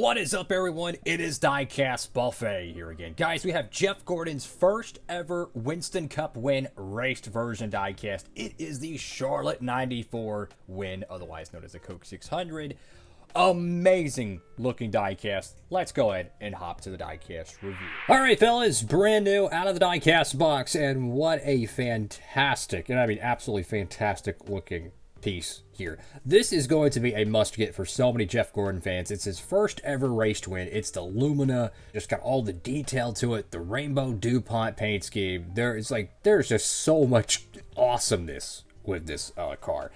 What is up, everyone? It is Diecastbuffet here again. Guys, we have Jeff Gordon's first ever Winston Cup win raced version diecast. It is the Charlotte 94 win, otherwise known as the Coke 600. Amazing looking diecast. Let's go ahead and hop to the diecast review. Alright, fellas, brand new out of the diecast box, and what a fantastic, and I mean absolutely fantastic looking piece here. This is going to be a must get for so many Jeff Gordon fans. It's his first ever raced win. It's the Lumina, just got all the detail to it, the rainbow Dupont paint scheme. There's just so much awesomeness with this car.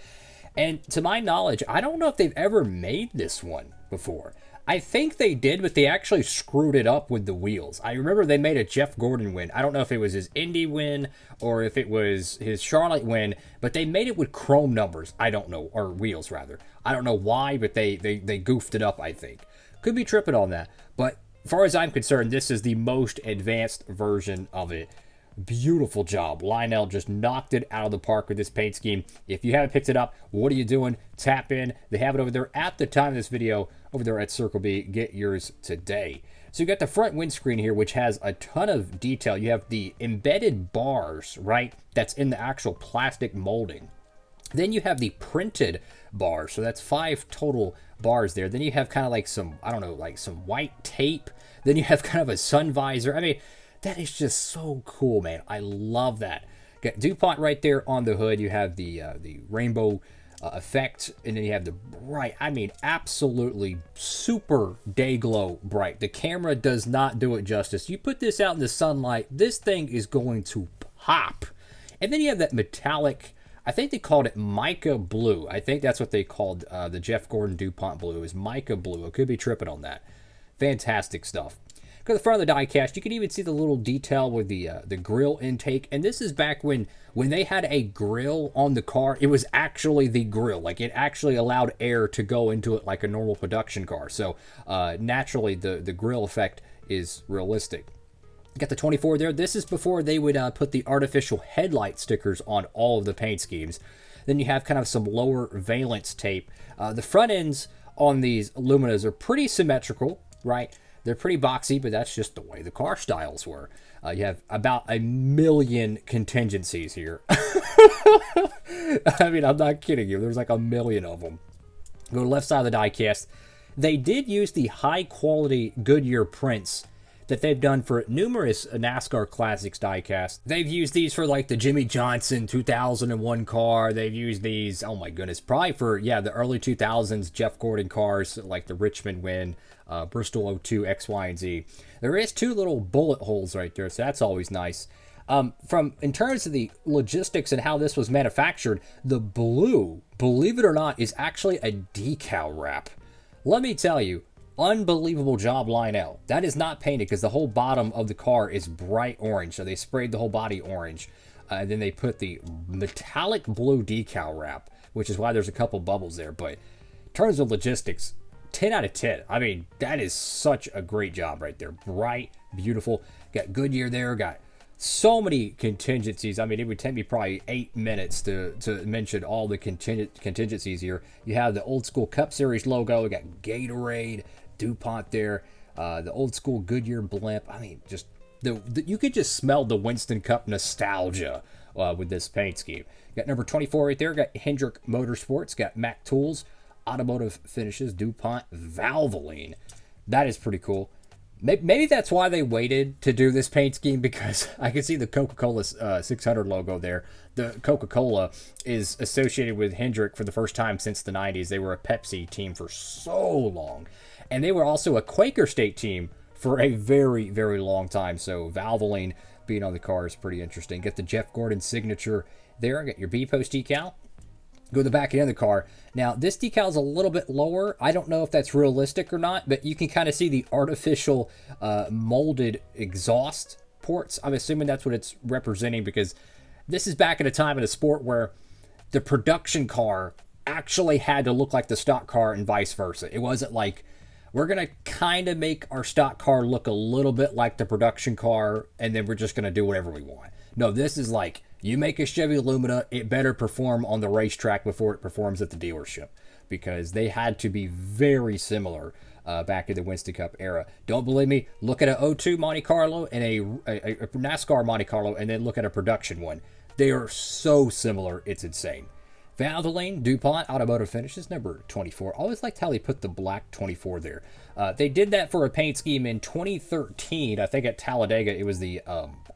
And to my knowledge, I don't know if they've ever made this one before. I think they did, but they actually screwed it up with the wheels. I remember they made a Jeff Gordon win. I don't know if it was his Indy win or if it was his Charlotte win, but they made it with chrome numbers. I don't know, or wheels rather. I don't know why, but they goofed it up, I think. Could be tripping on that. But as far as I'm concerned, this is the most advanced version of it. Beautiful job. Lionel just knocked it out of the park with this paint scheme. If you haven't picked it up, what are you doing? Tap in. They have it over there at the time of this video, over there at Circle B. Get yours today. So you got the front windscreen here, which has a ton of detail. You have the embedded bars, right? That's in the actual plastic molding. Then you have the printed bars. So that's 5 total bars there. Then you have kind of like some, I don't know, like some white tape. Then you have kind of a sun visor. I mean, that is just so cool, man. I love that. Got Dupont right there on the hood. You have the rainbow effect, and then you have the bright, I mean, absolutely super day glow bright. The camera does not do it justice. You put this out in the sunlight, this thing is going to pop. And then you have that metallic, I think they called it mica blue. I think that's what they called the Jeff Gordon Dupont blue, is mica blue. I could be tripping on that. Fantastic stuff. Go to the front of the diecast. You can even see the little detail with the grill intake. And this is back when they had a grill on the car. It was actually the grill. Like, it actually allowed air to go into it like a normal production car. So naturally, the grill effect is realistic. Got the 24 there. This is before they would put the artificial headlight stickers on all of the paint schemes. Then you have kind of some lower valence tape. The front ends on these Luminas are pretty symmetrical, right? They're pretty boxy, but that's just the way the car styles were. You have about 1 million contingencies here. I mean, I'm not kidding you. There's like 1 million of them. Go to the left side of the diecast. They did use the high-quality Goodyear prints that they've done for numerous NASCAR Classics diecast. They've used these for like the Jimmy Johnson 2001 car. They've used these, oh my goodness, probably for, yeah, the early 2000s Jeff Gordon cars, like the Richmond win, Bristol 02, X, Y, and Z. There is 2 little bullet holes right there, so that's always nice. In terms of the logistics and how this was manufactured, the blue, believe it or not, is actually a decal wrap. Let me tell you, unbelievable job, Lionel. That is not painted because the whole bottom of the car is bright orange. So they sprayed the whole body orange. And then they put the metallic blue decal wrap, which is why there's a couple bubbles there. But in terms of logistics, 10 out of 10. I mean, that is such a great job right there. Bright, beautiful. Got Goodyear there. Got so many contingencies. I mean, it would take me probably 8 minutes to mention all the contingencies here. You have the old school Cup Series logo. We got Gatorade, Dupont there, the old school Goodyear blimp. I mean, just you could just smell the Winston Cup nostalgia with this paint scheme. Got number 24 right there. Got Hendrick Motorsports. Got Mac Tools, Automotive Finishes, Dupont, Valvoline. That is pretty cool. Maybe that's why they waited to do this paint scheme, because I can see the Coca-Cola 600 logo there. The Coca-Cola is associated with Hendrick for the first time since the 90s. They were a Pepsi team for so long. And they were also a Quaker State team for a very, very long time. So Valvoline being on the car is pretty interesting. Get the Jeff Gordon signature there. Get your B-post decal. Go to the back end of the car. Now, this decal is a little bit lower. I don't know if that's realistic or not, but you can kind of see the artificial molded exhaust ports. I'm assuming that's what it's representing, because this is back at a time in a sport where the production car actually had to look like the stock car and vice versa. It wasn't like, we're going to kind of make our stock car look a little bit like the production car, and then we're just going to do whatever we want. No, this is like, you make a Chevy Lumina, it better perform on the racetrack before it performs at the dealership, because they had to be very similar back in the Winston Cup era. Don't believe me? Look at a 02 Monte Carlo and a NASCAR Monte Carlo, and then look at a production one. They are so similar, it's insane. Valvoline, Dupont, Automotive Finishes, number 24. Always liked how they put the black 24 there. They did that for a paint scheme in 2013. I think at Talladega, it was the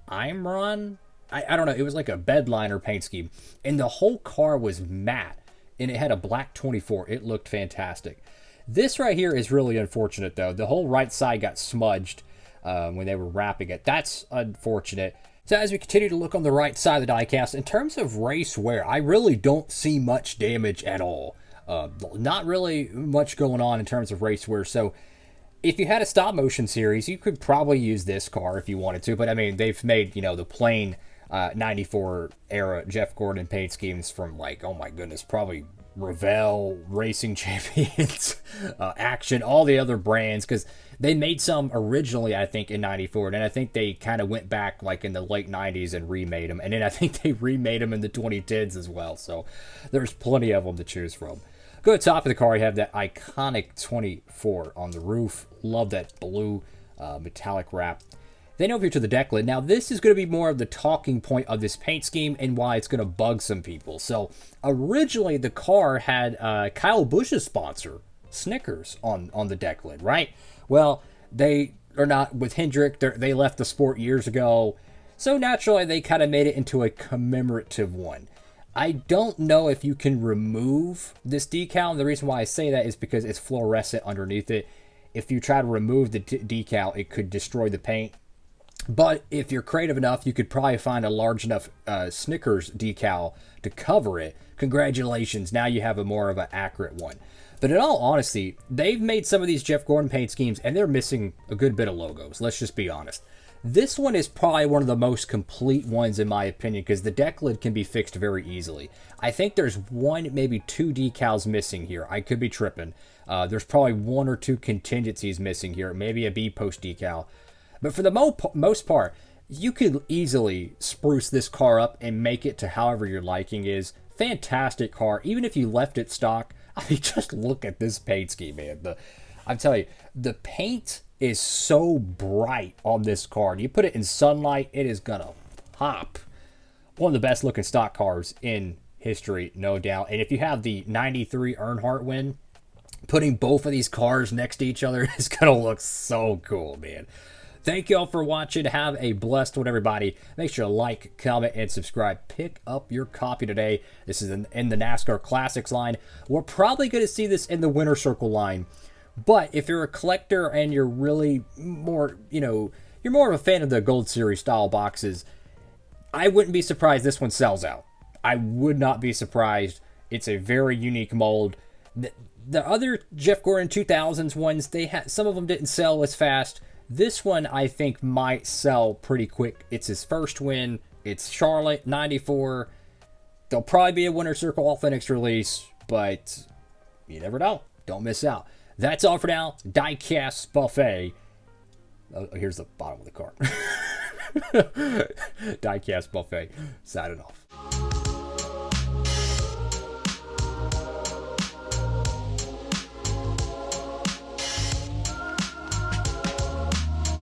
Imron? I don't know. It was like a bedliner paint scheme. And the whole car was matte. And it had a black 24. It looked fantastic. This right here is really unfortunate, though. The whole right side got smudged when they were wrapping it. That's unfortunate. So as we continue to look on the right side of the diecast, in terms of race wear, I really don't see much damage at all. Not really much going on in terms of race wear. So if you had a stop motion series, you could probably use this car if you wanted to. But I mean, they've made, the plain 94 era Jeff Gordon paint schemes from like, oh my goodness, probably Revell, Racing Champions, Action, all the other brands, because they made some originally, I think, in 94, and I think they kind of went back like in the late 90s and remade them, and then I think they remade them in the 2010s as well, so there's plenty of them to choose from. Go to the top of the car, you have that iconic 24 on the roof. Love that blue metallic wrap. Then over to the deck lid. Now, this is going to be more of the talking point of this paint scheme and why it's going to bug some people. So, originally, the car had Kyle Busch's sponsor, Snickers, on the deck lid, right? Well, they are not with Hendrick. They left the sport years ago. So, naturally, they kind of made it into a commemorative one. I don't know if you can remove this decal. And the reason why I say that is because it's fluorescent underneath it. If you try to remove the decal, it could destroy the paint. But if you're creative enough, you could probably find a large enough Snickers decal to cover it. Congratulations, now you have a more of an accurate one. But in all honesty, they've made some of these Jeff Gordon paint schemes, and they're missing a good bit of logos. Let's just be honest. This one is probably one of the most complete ones in my opinion, because the deck lid can be fixed very easily. I think there's one, maybe two decals missing here. I could be tripping. There's probably one or two contingencies missing here, maybe a B-post decal. But for the most part, you could easily spruce this car up and make it to however your liking is. Fantastic car. Even if you left it stock, I mean, just look at this paint scheme, man. I'm telling you, the paint is so bright on this car. You put it in sunlight, it is going to pop. One of the best looking stock cars in history, no doubt. And if you have the 93 Earnhardt win, putting both of these cars next to each other is going to look so cool, man. Thank you all for watching. Have a blessed one, everybody. Make sure to like, comment, and subscribe. Pick up your copy today. This is in the NASCAR Classics line. We're probably going to see this in the Winner Circle line. But if you're a collector and you're really more, you're more of a fan of the Gold Series style boxes, I wouldn't be surprised this one sells out. I would not be surprised. It's a very unique mold. The other Jeff Gordon 2000s ones, some of them didn't sell as fast. This one, I think, might sell pretty quick. It's his first win. It's Charlotte, 94. There'll probably be a Winter Circle All-Phoenix release, but you never know. Don't miss out. That's all for now. Diecastbuffet. Oh, here's the bottom of the card. Diecastbuffet. Signing off.